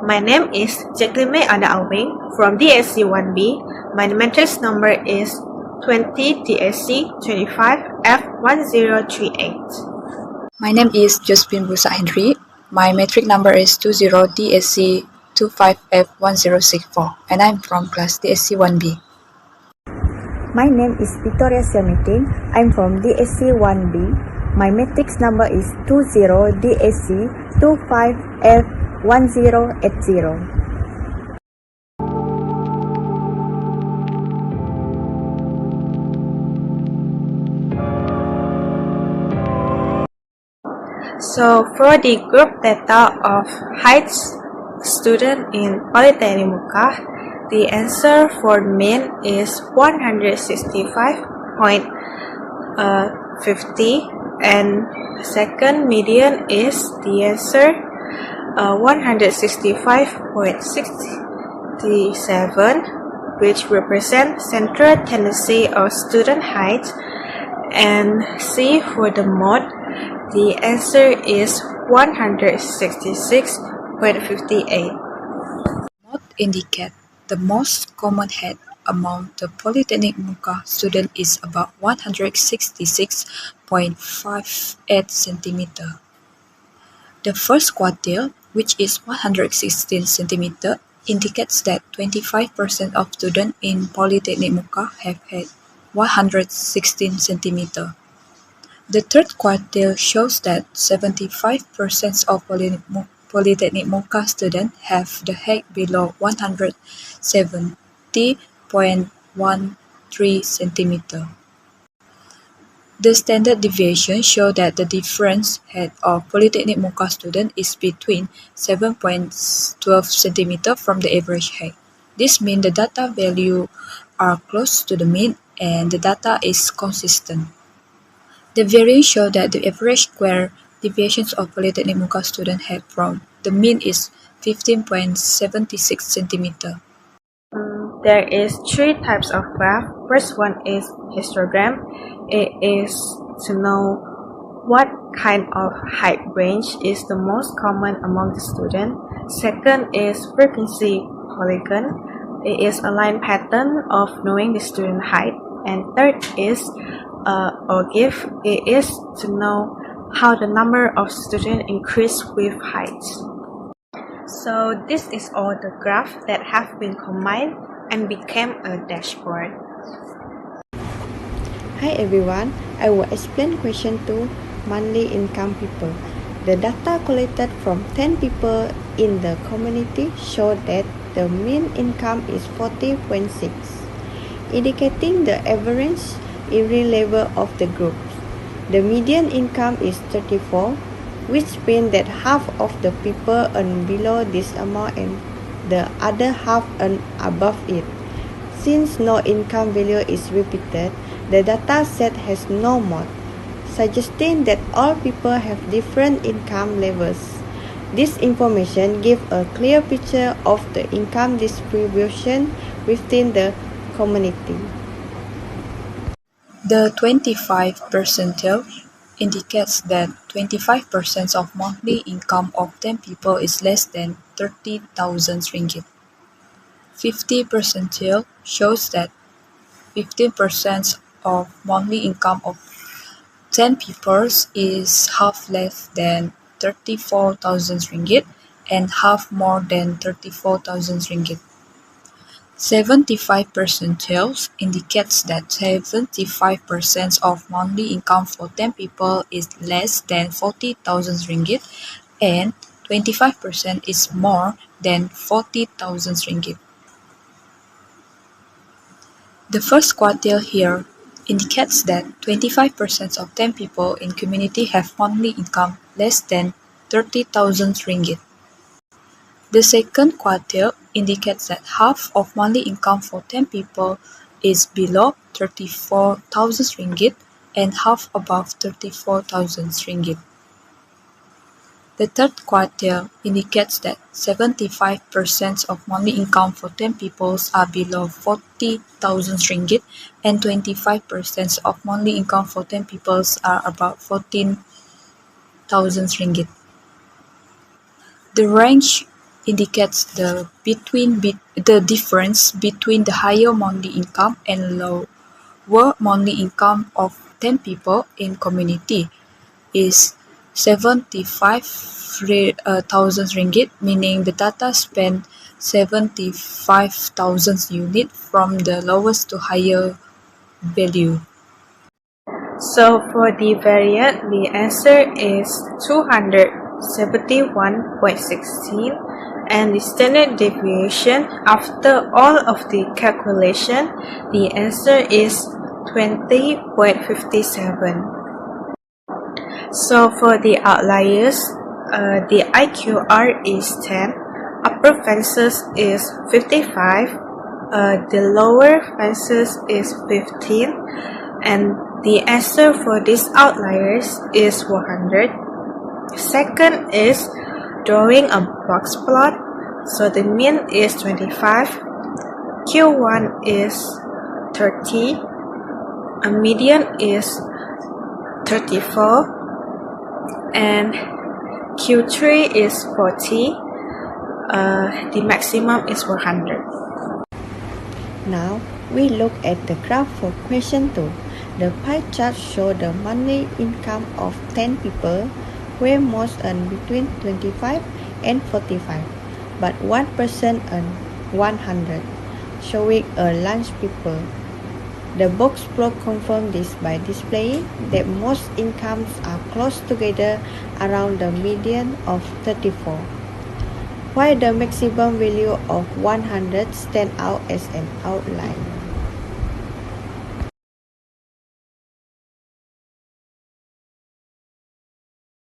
My name is Jacqueline Ada Awing from DSC 1B. My matrix number is 20 DSC 25 F1038. My name is Josephine Busa Henry. My matric number is 20 DSC 25F1064 and I'm from class DSC 1B. My name is Victoria Siamiting. I'm from DSC 1B. My matrix number is 20 DSC 25F1080. So for the group data of heights student in Polytechnic Muka, the answer for mean is 165.50 and second median is the answer 165.67, which represent central tendency of student height, and C for the mode, the answer is 166.58. Mode indicate the most common height among the Polytechnic Muka student is about 166.58 cm. The first quartile, which is 116 cm, indicates that 25% of students in Polytechnic Muka have height 116 cm. The third quartile shows that 75% of Polytechnic Muka students have the height below 170.13 cm. The standard deviation shows that the difference height of Polytechnic Muka student is between 7.12 cm from the average height. This means the data values are close to the mean and the data is consistent. The variance shows that the average square deviations of Polytechnic Muka student height from the mean is 15.76 cm. There is three types of graph. First one is histogram. It is to know what kind of height range is the most common among the students. Second is frequency polygon. It is a line pattern of knowing the student height. And third is OGIF. It is to know how the number of students increase with height. So this is all the graphs that have been combined and became a dashboard. Hi everyone, I will explain question 2, monthly income people. The data collected from 10 people in the community show that the mean income is 40.6, indicating the average income level of the group. The median income is 34, which means that half of the people earn below this amount and the other half earn above it. Since no income value is repeated, the data set has no mode, suggesting that all people have different income levels. This information gives a clear picture of the income distribution within the community. The 25 percentile indicates that 25% of monthly income of 10 people is less than 30,000 ringgit. 50 percentile shows that 15% of monthly income of 10 people is half less than 34,000 ringgit and half more than 34,000 ringgit. 75 percentiles indicates that 75% of monthly income for 10 people is less than 40,000 ringgit and 25% is more than 40,000 ringgit. The first quartile here indicates that 25% of 10 people in community have monthly income less than 30,000 ringgit. The second quartile indicates that half of monthly income for 10 people is below 34,000 ringgit and half above 34,000 ringgit. The third quartile indicates that 75% of monthly income for 10 people are below 40,000 ringgit and 25% of monthly income for 10 people are about 14,000 ringgit. The range indicates the difference between the higher monthly income and lower monthly income of 10 people in community is 75,000 ringgit, meaning the data span 75,000 unit from the lowest to higher value. So for the variant, the answer is 271.16, and the standard deviation after all of the calculation, the answer is 20.57. So for the outliers, the IQR is 10, upper fences is 55, the lower fences is 15, and the answer for these outliers is 100. Second is drawing a box plot. So the mean is 25, Q1 is 30, a median is 34, and Q3 is 40, the maximum is 100. Now we look at the graph for question 2. The pie chart shows the monthly income of 10 people, where most earn between 25 and 45, but one person earn 100, showing a large people. The box plot confirms this by displaying that most incomes are close together around the median of 34, while the maximum value of 100 stands out as an outlier.